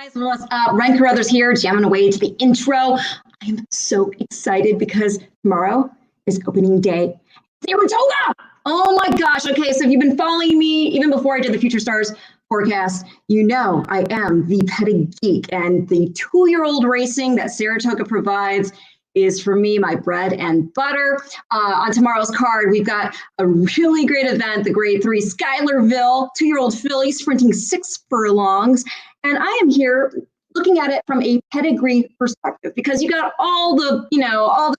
Guys, what's up? Ren Carothers here, jamming away to the intro. I am so excited because tomorrow is opening day. Saratoga! Oh my gosh. Okay, so if you've been following me even before I did the Future Stars forecast, you know I am the petty geek, and the 2-year-old racing that Saratoga provides is, for me, my bread and butter. On tomorrow's card, we've got a really great event, the Grade 3 Schuylerville 2-year-old filly sprinting 6 furlongs. And I am here looking at it from a pedigree perspective, because you got all the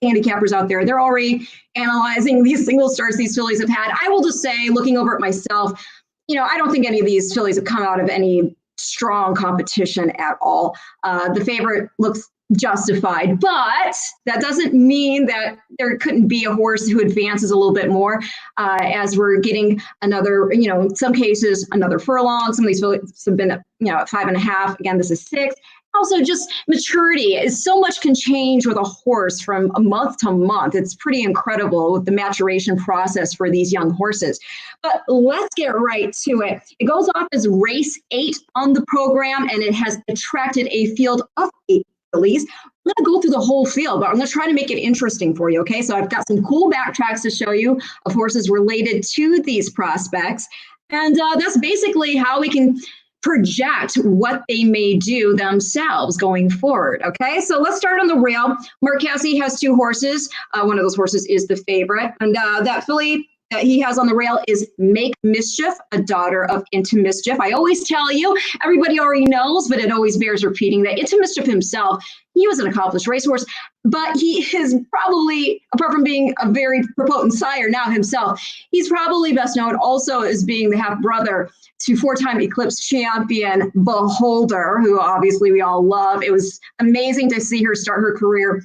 handicappers out there. They're already analyzing these single starts these fillies have had. I will just say, looking over at myself, I don't think any of these fillies have come out of any strong competition at all. The favorite looks justified, but that doesn't mean that there couldn't be a horse who advances a little bit more, as we're getting another, in some cases, another furlong. Some of these fillies have been at 5.5. Again, this is 6. Also, just maturity is so much can change with a horse from a month to month. It's pretty incredible with the maturation process for these young horses. But let's get right to it. It goes off as race 8 on the program, and it has attracted a field of 8 fillies. I'm going to go through the whole field, but I'm going to try to make it interesting for you, okay? So I've got some cool backtracks to show you of horses related to these prospects. And that's basically how we can project what they may do themselves going forward, okay? So let's start on the rail. Mark Casse has 2 horses. One of those horses is the favorite. And that filly that he has on the rail is Make Mischief, a daughter of Into Mischief. I always tell you, everybody already knows, but it always bears repeating that Into Mischief himself, he was an accomplished racehorse, but he is probably, apart from being a very potent sire now himself, he's probably best known also as being the half-brother to 4-time Eclipse champion Beholder, who obviously we all love. It was amazing to see her start her career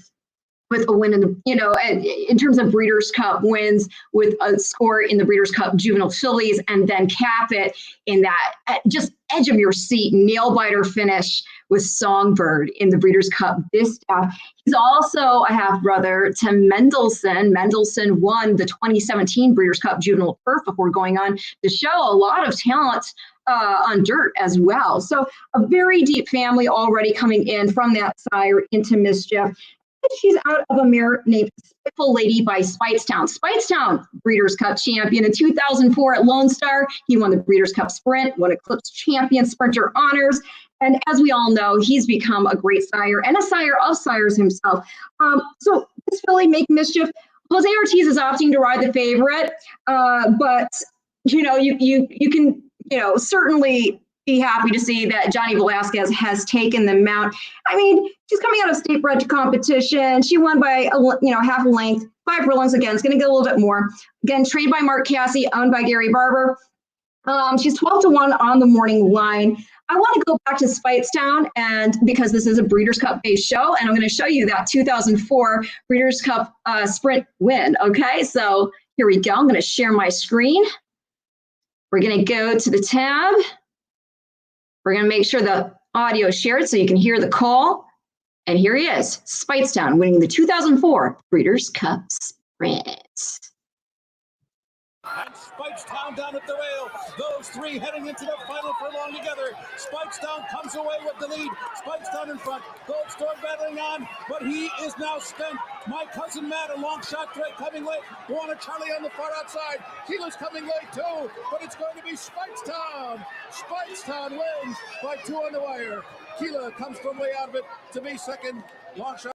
with a win in terms of Breeders' Cup wins, with a score in the Breeders' Cup juvenile fillies, and then cap it in that just edge of your seat nail biter finish with Songbird in the Breeders' Cup Distaff. He's also a half brother to Mendelssohn. Mendelssohn won the 2017 Breeders' Cup Juvenile Turf before going on to show a lot of talent on dirt as well. So a very deep family already coming in from that sire Into Mischief. She's out of a mare named Spiteful Lady by Speightstown. Speightstown, Breeders' Cup champion in 2004 at Lone Star. He won the Breeders' Cup Sprint, won Eclipse champion sprinter honors. And as we all know, he's become a great sire and a sire of sires himself. So this filly, Make Mischief, Jose Ortiz is opting to ride the favorite. But, you can, certainly be happy to see that Johnny Velasquez has taken the mount. I mean, she's coming out of state bred competition. She won by half a length, 5 furlongs. Again, it's going to get a little bit more. Again, trained by Mark Casse, owned by Gary Barber. She's 12-1 on the morning line. I want to go back to Speightstown, and because this is a Breeders' Cup based show, and I'm going to show you that 2004 Breeders' Cup sprint win. Okay, so here we go. I'm going to share my screen. We're going to go to the tab. We're going to make sure the audio is shared so you can hear the call. And here he is, Speightstown, winning the 2004 Breeders' Cup Sprint. And Speightstown down at the rail. Those 3 heading into the final furlong together. Speightstown comes away with the lead. Speightstown in front. Goldstone battling on, but he is now spent. My Cousin Matt, a long shot threat coming late. Warner Charlie on the far outside. Keeler's coming late too, but it's going to be Speightstown. Speightstown wins by 2 on the wire. Keeler comes from way out of it to be second. Long shot.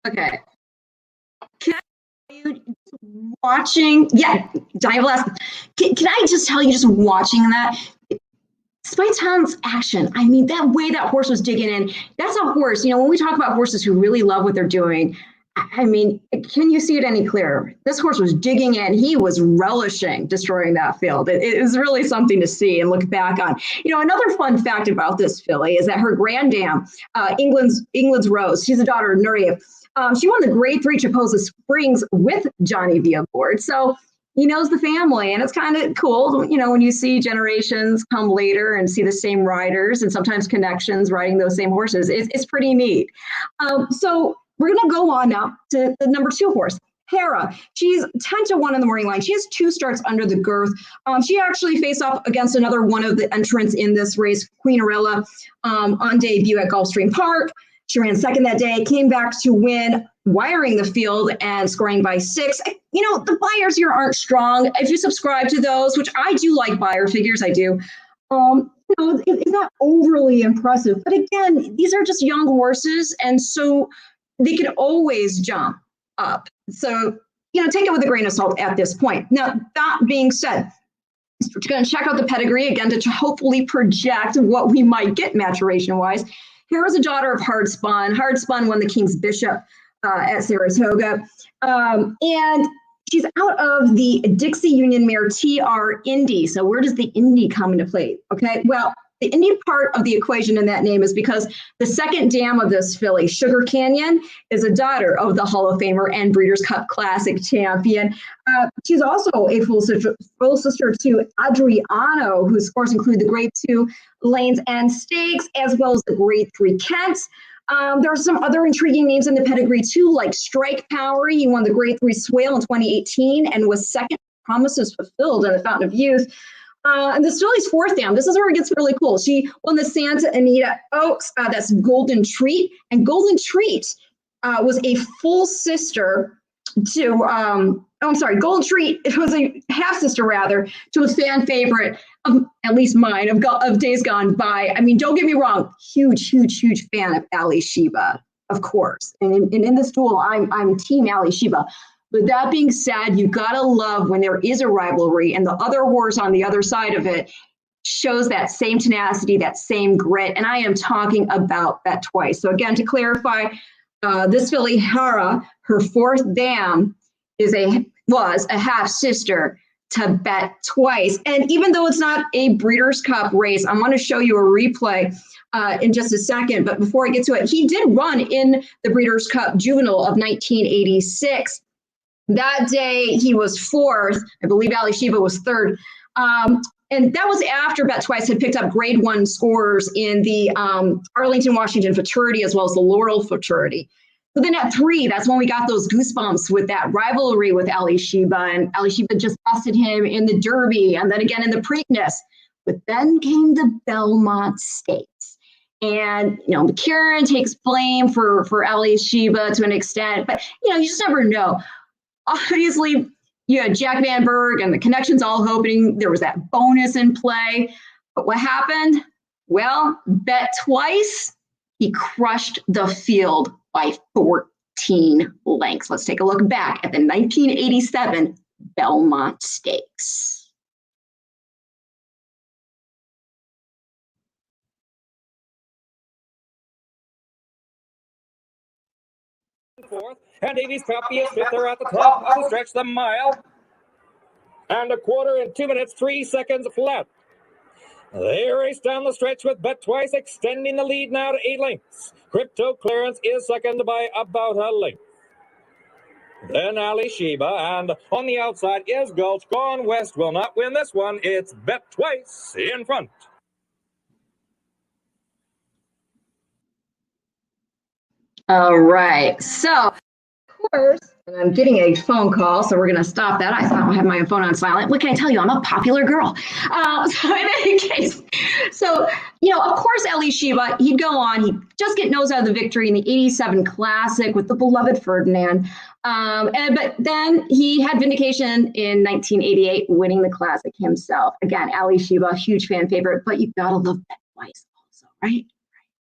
Okay. Watching, Johnny Velasquez. Can I just tell you, just watching that, Speightstown's action, I mean, that way that horse was digging in, that's a horse, when we talk about horses who really love what they're doing, I mean, can you see it any clearer? This horse was digging in. He was relishing destroying that field. It was really something to see and look back on. Another fun fact about this filly is that her granddam, England's Rose, she's a daughter of Nureyev. She won the Grade 3 Chipoza Springs with Johnny V aboard. So he knows the family, and it's kind of cool, when you see generations come later and see the same riders and sometimes connections riding those same horses. It's pretty neat. So we're going to go on now to the number 2 horse. Hara, she's 10-1 in the morning line. She has 2 starts under the girth. She actually faced off against another one of the entrants in this race, Queen Arella, on debut at Gulfstream Park. She ran second that day, came back to win, wiring the field and scoring by 6. You know, the buyers here aren't strong. If you subscribe to those, which I do like buyer figures, I do, you know, it's not overly impressive. But again, these are just young horses, and so they can always jump up. So, you know, take it with a grain of salt at this point. Now, that being said, we're going to check out the pedigree again to hopefully project what we might get maturation-wise. Here is a daughter of Hard Spun. Hard Spun won the King's Bishop at Sarotaga. And she's out of the Dixie Union Mare TR Indy. So where does the Indy come into play? Okay, well, the Indy part of the equation in that name is because the second dam of this filly, Sugar Canyon, is a daughter of the Hall of Famer and Breeders' Cup Classic champion. She's also a full sister to Adriano, whose scores include the Grade 2 Lanes and Stakes, as well as the Grade 3 Kents. There are some other intriguing names in the pedigree too, like Strike Power. He won the Grade 3 Swale in 2018 and was second Promises Fulfilled in the Fountain of Youth. And this filly's 4th dam. This is where it gets really cool. She won the Santa Anita Oaks. That's Golden Treat. And Golden Treat was a full sister to, Golden Treat, it was a half-sister, rather, to a fan favorite, of, at least mine, of days gone by. I mean, don't get me wrong, huge fan of Ali Sheba, of course. And in this duel, I'm Team Ali Sheba. But that being said, you gotta love when there is a rivalry and the other horse on the other side of it shows that same tenacity, that same grit. And I am talking about Bet Twice. So again, to clarify, this filly Hara, her 4th dam, was a half sister to Bet Twice. And even though it's not a Breeders' Cup race, I want to show you a replay in just a second. But before I get to it, he did run in the Breeders' Cup Juvenile of 1986. That day, he was 4th. I believe Ali Sheba was 3rd. And that was after Bet Twice had picked up Grade 1 scores in the Arlington, Washington fraternity, as well as the Laurel fraternity. So then at 3, that's when we got those goosebumps with that rivalry with Ali Sheba. And Ali Sheba just busted him in the Derby and then again in the Preakness. But then came the Belmont Stakes. And, you know, McCarran takes blame for Ali Sheba to an extent. But, you know, you just never know. Obviously, you had Jack Van Berg and the connections all hoping there was that bonus in play. But what happened? Well, Bet Twice, he crushed the field by 14 lengths. Let's take a look back at the 1987 Belmont Stakes. Fourth, and Davies Puppy is 5th. They're at the top of the stretch, the mile. And 1/4 in 2 minutes, 3 seconds left. They race down the stretch with Bet Twice extending the lead now to 8 lengths. Crypto Clearance is second by about a length. Then Ali Sheba, and on the outside is Gulch. Gone West will not win this one. It's Bet Twice in front. All right, so of course, and I'm getting a phone call, so we're going to stop that. I thought I had my phone on silent. What can I tell you? I'm a popular girl. So in any case, so, you know, of course, Ali Sheba, he'd go on. He'd just get nose out of the victory in the 87 Classic with the beloved Ferdinand. But then he had vindication in 1988, winning the Classic himself. Again, Ali Sheba, huge fan favorite, but you got to love Bet Twice also, right?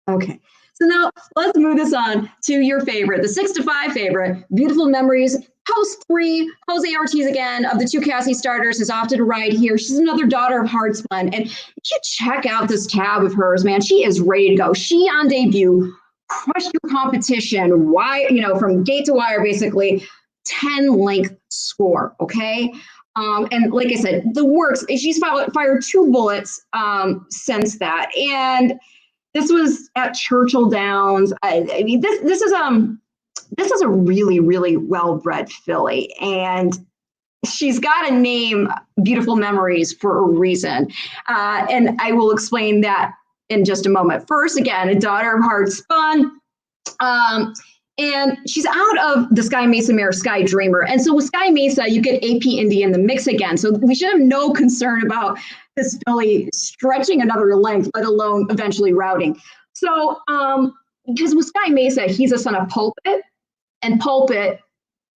Okay. So now let's move this on to your favorite, the 6-5 favorite, Beautiful Memories. Post 3, Jose Ortiz again of the 2 Cassie starters is off to the right here. She's another daughter of Hard Spun. And you check out this tab of hers, man. She is ready to go. She on debut crushed your competition. Why, you know, from gate to wire, basically 10-length score. Okay. And like I said, the works, she's fired 2 bullets since that. And this was at Churchill Downs. I mean, this is a really, really well-bred filly, and she's got a name, Beautiful Memories, for a reason. And I will explain that in just a moment. First, again, a daughter of Hard Spun. And she's out of the Sky Mesa mare, Sky Dreamer. And so with Sky Mesa, you get AP Indy in the mix again. So we should have no concern about this filly stretching another length, let alone eventually routing. So because with Sky Mesa, he's a son of Pulpit, and Pulpit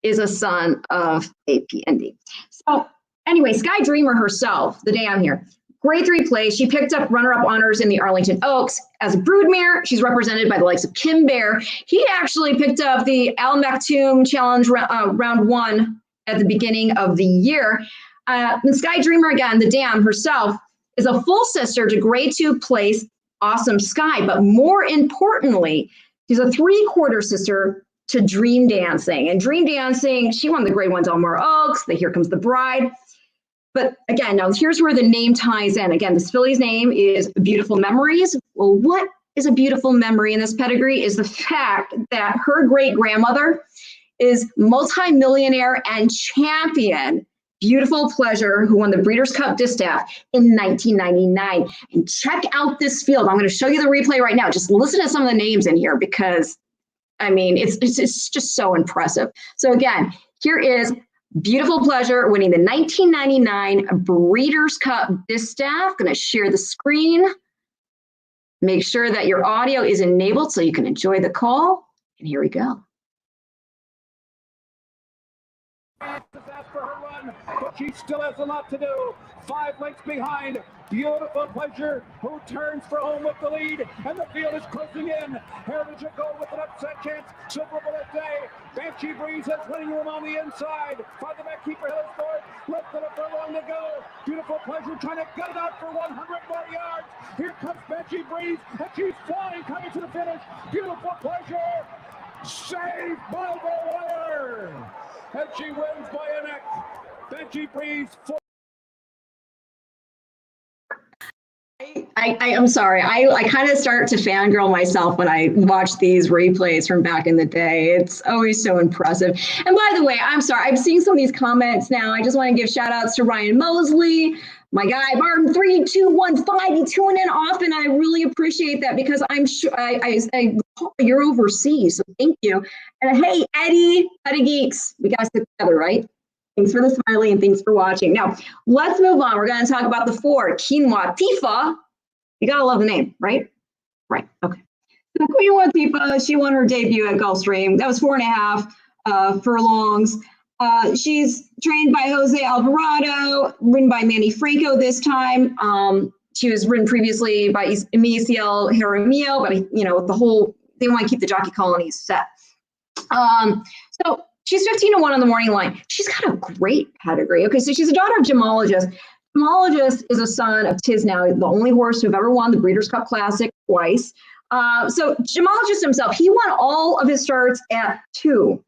is a son of AP Indy. So anyway, Sky Dreamer herself, the day I'm here, grade 3 place. She picked up runner-up honors in the Arlington Oaks. As a broodmare, she's represented by the likes of Kim Bear. He actually picked up the Al Maktoum Challenge round 1 at the beginning of the year. And Sky Dreamer, again, the dam herself, is a full sister to grade 2 place Awesome Sky. But more importantly, she's a 3/4 sister to Dream Dancing. And Dream Dancing, she won the grade 1 Del Mar Oaks, the Here Comes the Bride. But again, now here's where the name ties in. Again, this filly's name is Beautiful Memories. Well, what is a beautiful memory in this pedigree is the fact that her great-grandmother is multi-millionaire and champion Beautiful Pleasure, who won the Breeders' Cup Distaff in 1999. And check out this field. I'm going to show you the replay right now. Just listen to some of the names in here because, I mean, it's just so impressive. So again, here is Beautiful Pleasure winning the 1999 Breeders' Cup Distaff. Going to share the screen. Make sure that your audio is enabled so you can enjoy the call. And here we go. For her run, but she still has a lot to do. 5 lengths behind. Beautiful Pleasure, who turns for home with the lead, and the field is closing in. Heritage will go with an upset chance. Silver Bullet Day. Banshee Breeze has winning room on the inside. By the back keeper, Hillis Ford. Left it up for long to go. Beautiful Pleasure trying to gut it out for 100 more yards. Here comes Banshee Breeze, and she's flying, coming to the finish. Beautiful Pleasure, saved by the wire. And she wins by a neck. Banshee Breeze. I'm sorry. I kind of start to fangirl myself when I watch these replays from back in the day. It's always so impressive. And by the way, I'm sorry. I'm seeing some of these comments now. I just want to give shout outs to Ryan Mosley, my guy, Martin 3215. You tune in often. I really appreciate that because I'm sure you're overseas. So thank you. And hey, Eddie Geeks, we got to stick together, right? Thanks for the smiley and thanks for watching. Now, let's move on. We're going to talk about the 4, Wat Pisa. You got to love the name, right? Right. Okay. So Wat Pisa, she won her debut at Gulfstream. That was 4.5 furlongs. She's trained by Jose Alvarado, ridden by Manny Franco this time. She was ridden previously by Emilio Jaramillo, but with the whole, they want to keep the jockey colonies set. So she's 15-1 on the morning line. She's got a great pedigree. Okay, so she's a daughter of Gemologist. Gemologist is a son of Tisnow, the only horse to have ever won the Breeders' Cup Classic twice. So Gemologist himself, he won all of his starts at 2,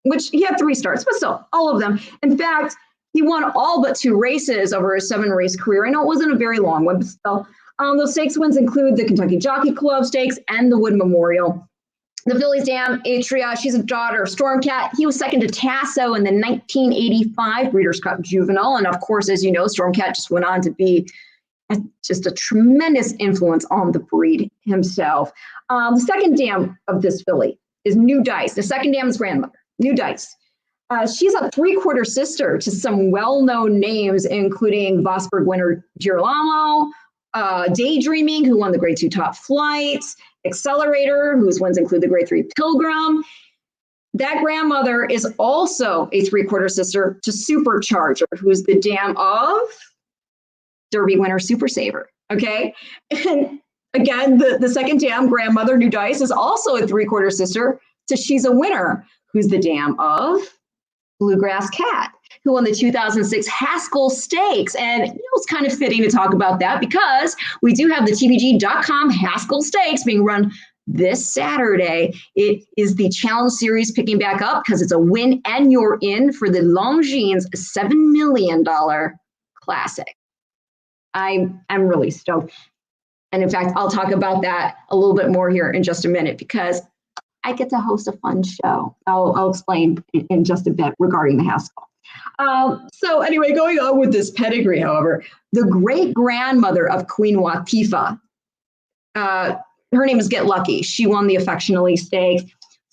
which he had 3 starts, but still, all of them. In fact, he won all but 2 races over his 7-race career. I know it wasn't a very long one, but still. Those stakes wins include the Kentucky Jockey Club Stakes and the Wood Memorial. The fillies dam, Atria, she's a daughter of Stormcat. He was second to Tasso in the 1985 Breeders' Cup Juvenile. And of course, as you know, Stormcat just went on to be just a tremendous influence on the breed himself. The second dam of this filly is New Dice. The second dam's grandmother, New Dice. She's a 3/4 sister to some well-known names, including Vosburg winner Girolamo, Daydreaming, who won the grade 2 Top Flight, Accelerator, whose wins include the grade 3 Pilgrim. That grandmother is also a 3/4 sister to Supercharger, who's the dam of Derby winner Super Saver. Okay. And again, the second dam, grandmother, New Dice, is also a 3/4 sister to She's a Winner, who's the dam of Bluegrass Cat, who won the 2006 Haskell Stakes. And it's kind of fitting to talk about that because we do have the TBG.com Haskell Stakes being run this Saturday. It is the Challenge Series picking back up because it's a win and you're in for the Longines $7 million Classic. I'm really stoked. And in fact, I'll talk about that a little bit more here in just a minute because I get to host a fun show. I'll explain in just a bit regarding the Haskell. So anyway, going on with this pedigree, however, the great-grandmother of Queen Wat Pisa, her name is Get Lucky. She won the Affectionately Stakes.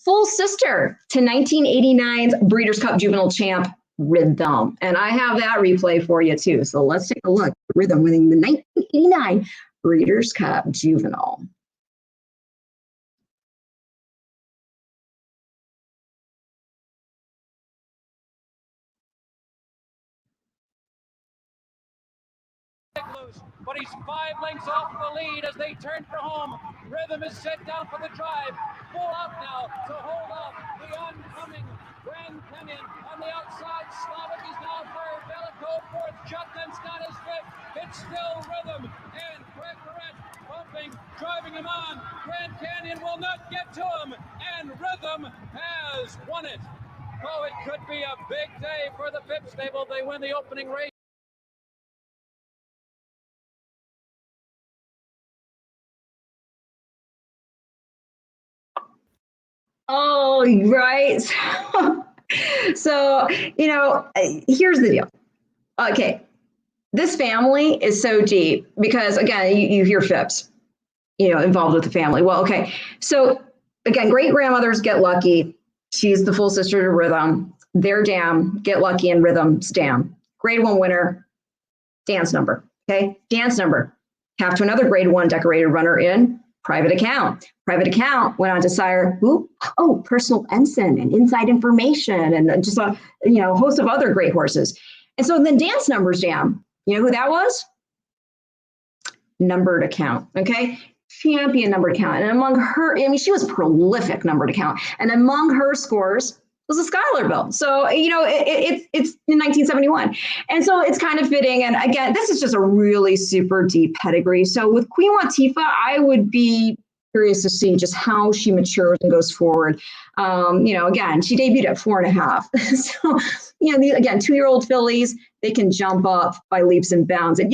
full sister to 1989's Breeders' Cup Juvenile Champ, Rhythm. And I have that replay for you too. So let's take a look. Rhythm winning the 1989 Breeders' Cup Juvenile. But he's 5 lengths off the lead as they turn for home. Rhythm is set down for the drive. Full out now to hold off the oncoming Grand Canyon on the outside. Slavic is now third. Bellico fourth. Jutland's got his fifth. It's still Rhythm and Craig Barrett pumping, driving him on. Grand Canyon will not get to him, and Rhythm has won it. Oh, it could be a big day for the Phipps stable. They win the opening race. Oh, right. So, here's the deal. Okay. This family is so deep because, again, you hear Phipps, involved with the family. Well, okay. So, again, great-grandmothers Get Lucky. She's the full sister to Rhythm. Their dam, Get Lucky, and Rhythm's dam. Grade 1 winner, dance number. Okay. Dance number. Half to another grade 1 decorated runner in Private Account. Private Account went on to sire Personal Ensign and Inside Information and just a host of other great horses. And so then Dance Numbers Dam, you know who that was? Numbered Account. Okay. Champion Numbered Account. And among her, she was prolific Numbered Account. And among her scores was a Schuylerville. So, it's in 1971. And so it's kind of fitting. And again, this is just a really super deep pedigree. So with Queen Wat Pisa, I would be curious to see just how she matures and goes forward. Again, she debuted at 4.5. So, again, 2-year-old fillies, they can jump up by leaps and bounds. And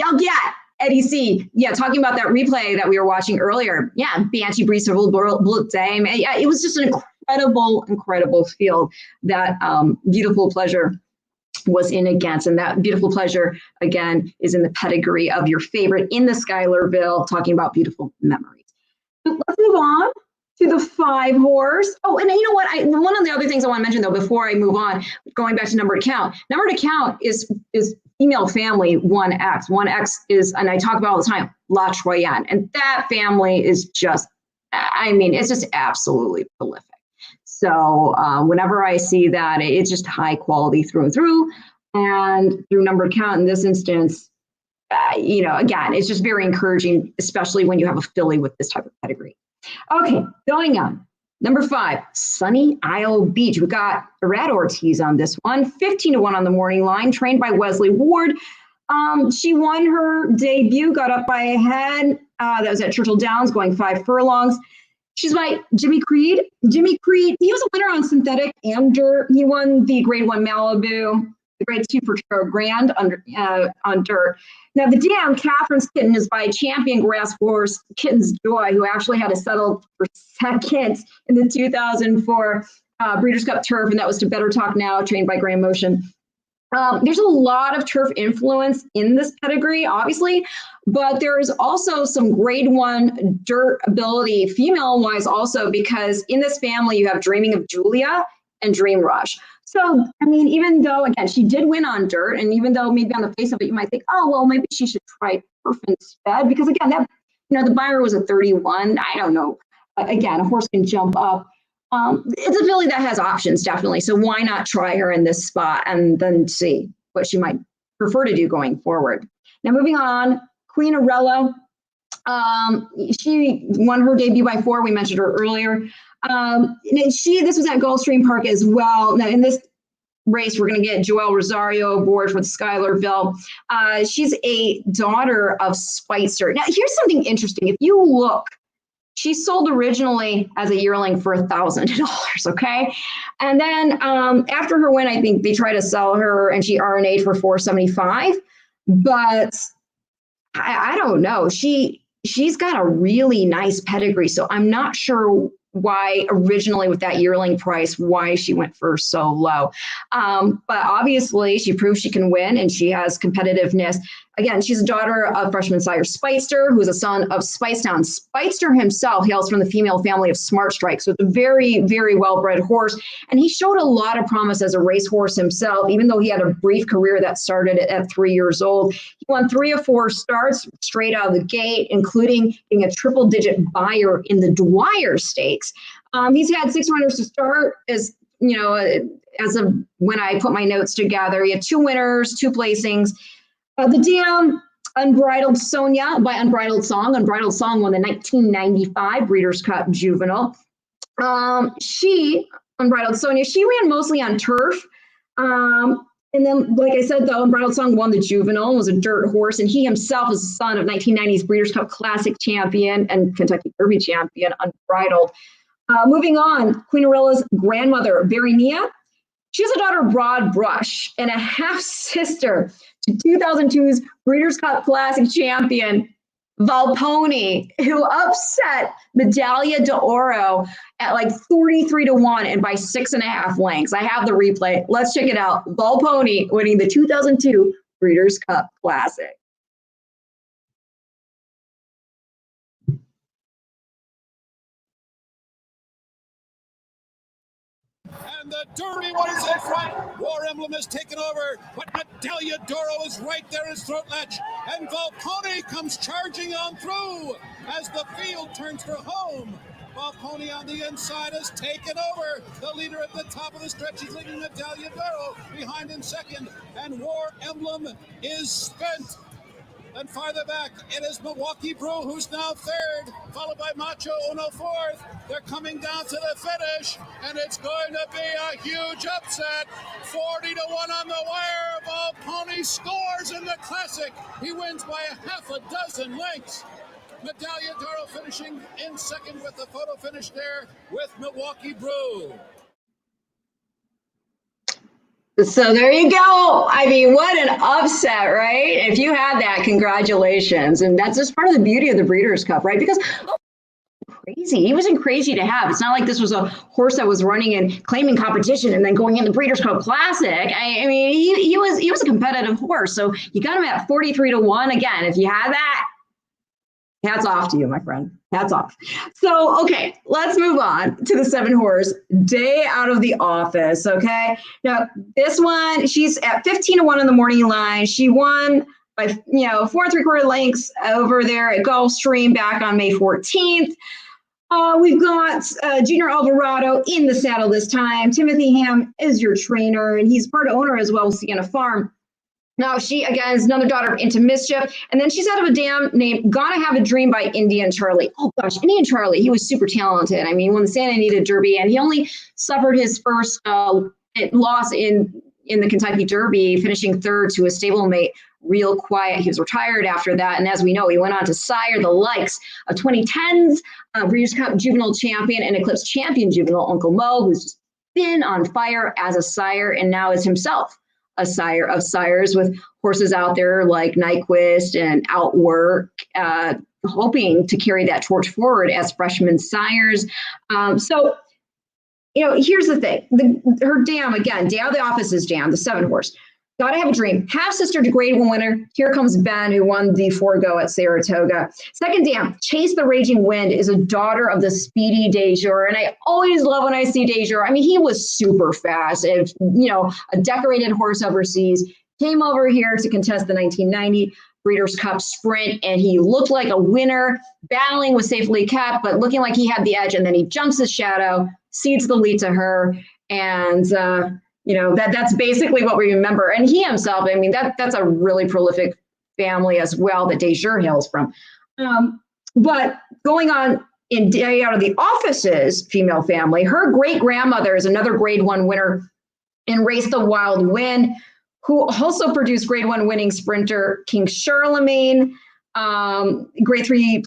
Eddie C. Yeah, talking about that replay that we were watching earlier. Yeah, Banshee Breeze Blue Dame. Yeah, it was just an incredible field that Beautiful Pleasure was in against. And that Beautiful Pleasure, again, is in the pedigree of your favorite in the Schuylerville, talking about beautiful memories. Let's move on to the 5 horse. Oh, and you know what? One of the other things I want to mention, though, before I move on, going back to Numbered Account. Numbered Account is female family 1X. 1X is, and I talk about all the time, La Troyenne. And that family is just, it's just absolutely prolific. So whenever I see that, it's just high quality through and through. And through Numbered Account in this instance, again, it's just very encouraging, especially when you have a filly with this type of pedigree. Okay, going on. Number 5, Sunny Isle Beach. We got Red Ortiz on this one, 15-1 on the morning line, trained by Wesley Ward. She won her debut, got up by a head. That was at Churchill Downs, going 5 furlongs. She's by Jimmy Creed. Jimmy Creed, he was a winner on synthetic and dirt. He won the Grade 1 Malibu, the Grade 2 for Grand on dirt. Now, the dam, Catherine's Kitten, is by champion grass horse Kitten's Joy, who actually had to settle for second in the 2004 Breeders' Cup Turf, and that was to Better Talk Now, trained by Grand Motion. There's a lot of turf influence in this pedigree, obviously, but there is also some Grade 1 dirt ability, female-wise also, because in this family, you have Dreaming of Julia and Dream Rush. So, even though, again, she did win on dirt, and even though maybe on the face of it, you might think, oh, well, maybe she should try turf instead, because again, that, the buyer was a 31. I don't know. Again, a horse can jump up. It's a filly that has options, definitely. So why not try her in this spot and then see what she might prefer to do going forward. Now, moving on, Queen Arella. She won her debut by 4. We mentioned her earlier. This was at Gulfstream Park as well. Now, in this race, we're going to get Joelle Rosario aboard for the Schuylerville. She's a daughter of Spicer. Now, here's something interesting. If you look, she sold originally as a yearling for $1,000, okay? And then after her win, I think they tried to sell her, and she RNA'd for $475. But I don't know. She's got a really nice pedigree, so I'm not sure why originally with that yearling price, why she went for so low. But obviously she proved she can win, and she has competitiveness. Again, she's a daughter of freshman sire Spitester, who is a son of Spicetown. Spitester himself hails from the female family of Smart Strike, so it's a very, very well-bred horse. And he showed a lot of promise as a racehorse himself, even though he had a brief career that started at 3 years old. He won 3 of 4 starts straight out of the gate, including being a triple-digit buyer in the Dwyer Stakes. He's had 6 runners to start, as of when I put my notes together. He had 2 winners, 2 placings. The dam, Unbridled Sonia by Unbridled Song. Unbridled Song won the 1995 Breeders' Cup Juvenile. Unbridled Sonia, she ran mostly on turf. And then, like I said, though, Unbridled Song won the Juvenile, was a dirt horse, and he himself is the son of 1990s Breeders' Cup Classic champion and Kentucky Derby champion, Unbridled. Moving on, Queen Arella's grandmother, Varinia. She's a daughter of Broad Brush and a half-sister to 2002's Breeders' Cup Classic champion, Volpone, who upset Medaglia d'Oro at like 43-1 and by 6.5 lengths. I have the replay. Let's check it out. Volpone winning the 2002 Breeders' Cup Classic. And the Derby one is in front. War Emblem has taken over, but Medaglia d'Oro is right there in his throat latch. And Volpone comes charging on through as the field turns for home. Volpone on the inside has taken over. The leader at the top of the stretch is leading Medaglia d'Oro behind in second. And War Emblem is spent. And farther back, it is Milwaukee Brew, who's now third, followed by Macho Uno fourth. They're coming down to the finish, and it's going to be a huge upset. 40-1 on the wire. Volpone scores in the Classic. He wins by a half a dozen lengths. Medaglia d'Oro finishing in second with the photo finish there with Milwaukee Brew. So there you go. I mean, what an upset, right? If you had that, congratulations. And that's just part of the beauty of the Breeders' Cup, right? Because crazy. He wasn't crazy to have. It's not like this was a horse that was running and claiming competition and then going in the Breeders' Cup Classic. I mean, he was a competitive horse. So you got him at 43-1. Again, if you had that, hats off to you, my friend. Hats off. So, okay, let's move on to the 7-horse Day Out of the Office, okay? Now, this one, she's at 15-1 on the morning line. She won by, 4 3/4 lengths over there at Gulfstream back on May 14th. We've got Junior Alvarado in the saddle this time. Timothy Ham is your trainer, and he's part owner as well, Sienna Farm. Now, she, again, is another daughter of Into Mischief. And then she's out of a dam named Gonna Have a Dream by Indian Charlie. Oh, gosh, Indian Charlie, he was super talented. I mean, won the Santa Anita Derby, and he only suffered his first loss in the Kentucky Derby, finishing third to a stablemate, Real Quiet. He was retired after that. And as we know, he went on to sire the likes of 2010's Breeders' Cup Juvenile Champion and Eclipse Champion Juvenile Uncle Mo, who's just been on fire as a sire and now is himself a sire of sires with horses out there like Nyquist and Outwork, hoping to carry that torch forward as freshman sires. So, here's the thing. Her dam, again, Day Out of the Office is dam, the 7-horse. Gotta Have a Dream. Half-sister to Grade 1 winner. Here comes Ben, who won the Forego at Saratoga. Second dam, Chase the Raging Wind, is a daughter of the speedy Dejour. And I always love when I see Dejour. I mean, he was super fast. And, a decorated horse overseas. Came over here to contest the 1990 Breeders' Cup Sprint, and he looked like a winner. Battling was safely kept, but looking like he had the edge. And then he jumps his shadow, cedes the lead to her, and that's basically what we remember. And he himself, I mean, that's a really prolific family as well that Dejour hails from. But going on in Day Out of the Office's female family, her great-grandmother is another Grade 1 winner in Race the Wild Wind, who also produced Grade 1 winning sprinter King Charlemagne, Grade 3,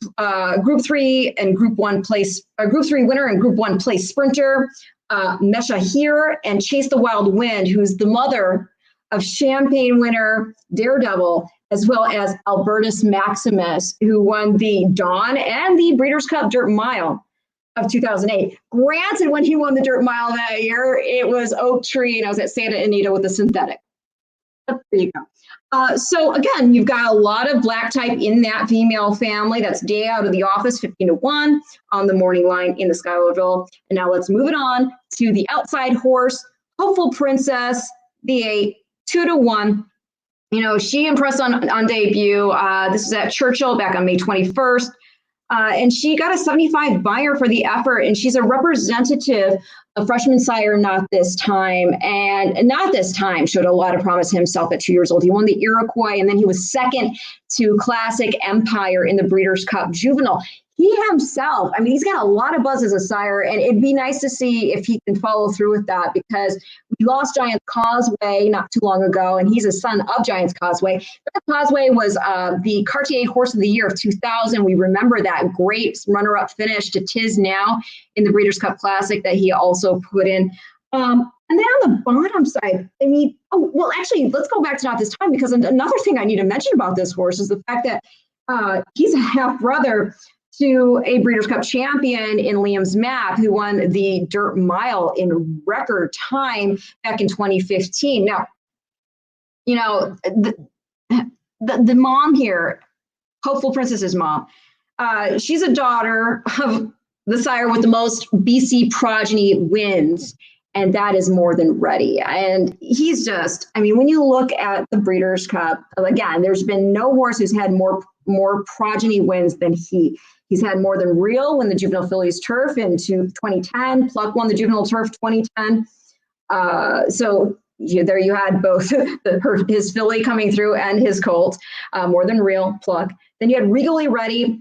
Group 3 and Group 1 place, Group 3 winner and Group 1 place sprinter, Meshahir, and Chase the Wild Wind, who's the mother of Champagne winner Daredevil, as well as Albertus Maximus, who won the Dawn and the Breeders' Cup Dirt Mile of 2008. Granted, when he won the Dirt Mile that year, it was Oak Tree, and I was at Santa Anita with the synthetic. There you go. So again, you've got a lot of black type in that female family. That's Day Out of the Office, 15-1 on the morning line in the Schuylerville. And now let's move it on to the outside horse, Hopeful Princess, the 8, 2-1. You know, she impressed on debut. This is at Churchill back on May 21st. And she got a 75 buyer for the effort, and she's a representative of freshman sire Not This Time. And Not This Time showed a lot of promise himself at 2 years old. He won the Iroquois, and then he was second to Classic Empire in the Breeders' Cup Juvenile. He himself, I mean, he's got a lot of buzz as a sire, and it'd be nice to see if he can follow through with that, because we lost Giants Causeway not too long ago, and he's a son of Giants Causeway. Causeway was the Cartier Horse of the Year of 2000. We remember that great runner-up finish to Tiz Now in the Breeders' Cup Classic that he also put in. And then on the bottom side, I mean, actually, let's go back to Not This Time, because another thing I need to mention about this horse is the fact that he's a half-brother to a Breeders' Cup champion in Liam's Map, who won the Dirt Mile in record time back in 2015. Now, you know, the mom here, Hopeful Princess's mom, she's a daughter of the sire with the most BC progeny wins, and that is More Than Ready. And he's just, I mean, when you look at the Breeders' Cup, again, there's been no horse who's had more progeny wins than he. He's had More Than Real win the Juvenile Fillies Turf in 2010. Pluck won the Juvenile Turf 2010. So there you had both his filly coming through and his colt, More Than Real, Pluck. Then you had Regally Ready,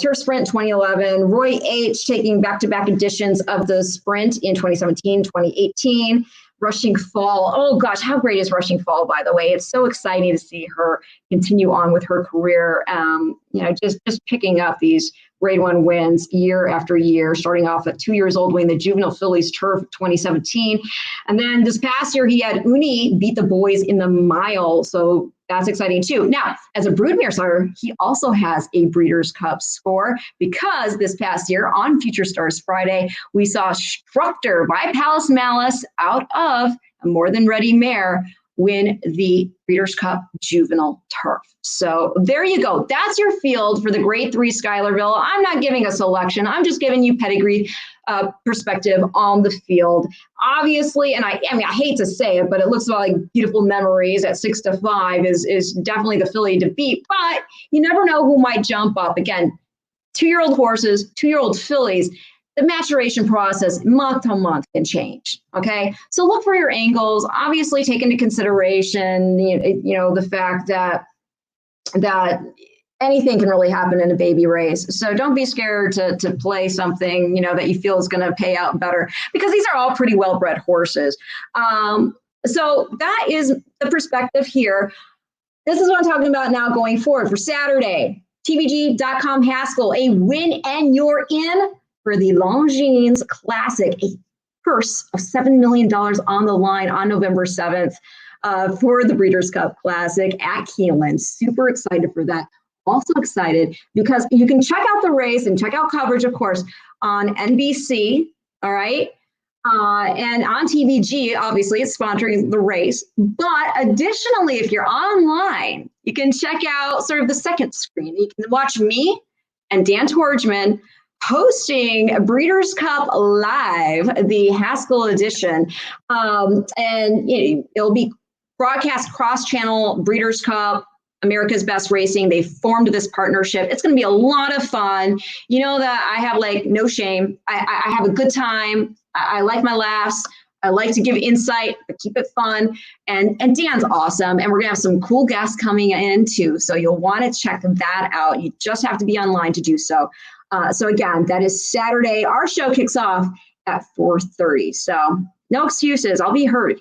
Turf Sprint 2011, Roy H. taking back-to-back editions of the Sprint in 2017, 2018. Rushing Fall. Oh gosh, how great is Rushing Fall, by the way? It's so exciting to see her continue on with her career. You know, just picking up these Grade 1 wins year after year, starting off at 2 years old, winning the Juvenile Fillies Turf 2017. And then this past year, he had Uni beat the boys in the mile. So that's exciting too. Now, as a broodmare sire, he also has a Breeders' Cup score, because this past year on Future Stars Friday, we saw Structor by Palace Malice out of a More Than Ready mare win the Breeders' Cup Juvenile Turf. So there you go. That's your field for the Grade 3 Schuylerville. I'm not giving a selection. I'm just giving you pedigree perspective on the field. Obviously, and I mean, I hate to say it, but it looks like Beautiful Memories at 6-5 is definitely the filly to beat, but you never know who might jump up. Again, 2-year-old horses, 2-year-old fillies, the maturation process month to month can change. Okay. So look for your angles, obviously take into consideration, you know, the fact that anything can really happen in a baby race. So don't be scared to play something, you know, that you feel is going to pay out better, because these are all pretty well-bred horses. So that is the perspective here. This is what I'm talking about now going forward for Saturday. TVG.com Haskell, a win and you're in for the Longines Classic, a purse of $7 million on the line on November 7th for the Breeders' Cup Classic at Keeneland. Super excited for that. Also excited because you can check out the race and check out coverage, of course, on NBC, all right? And on TVG, obviously, it's sponsoring the race. But additionally, if you're online, you can check out sort of the second screen. You can watch me and Dan Torgman hosting Breeders' Cup Live, the Haskell edition. And it'll be broadcast cross-channel Breeders' Cup, America's Best Racing. They formed this partnership. It's going to be a lot of fun. You know that I have like no shame. I have a good time. I like my laughs. I like to give insight, but keep it fun. And Dan's awesome. And we're going to have some cool guests coming in too. So you'll want to check that out. You just have to be online to do so. So again, that is Saturday. Our show kicks off at 4:30. So no excuses. I'll be heard.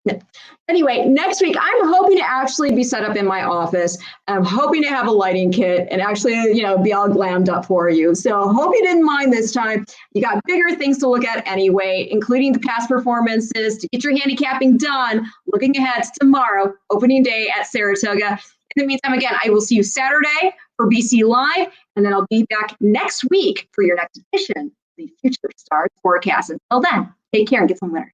Okay. Anyway, next week, I'm hoping to actually be set up in my office. I'm hoping to have a lighting kit and actually, be all glammed up for you. So hope you didn't mind this time. You got bigger things to look at anyway, including the past performances to get your handicapping done. Looking ahead to tomorrow, opening day at Sarotaga. In the meantime, again, I will see you Saturday for BC Live, and then I'll be back next week for your next edition of the Future Stars Forecast. Until then, take care and get some winners.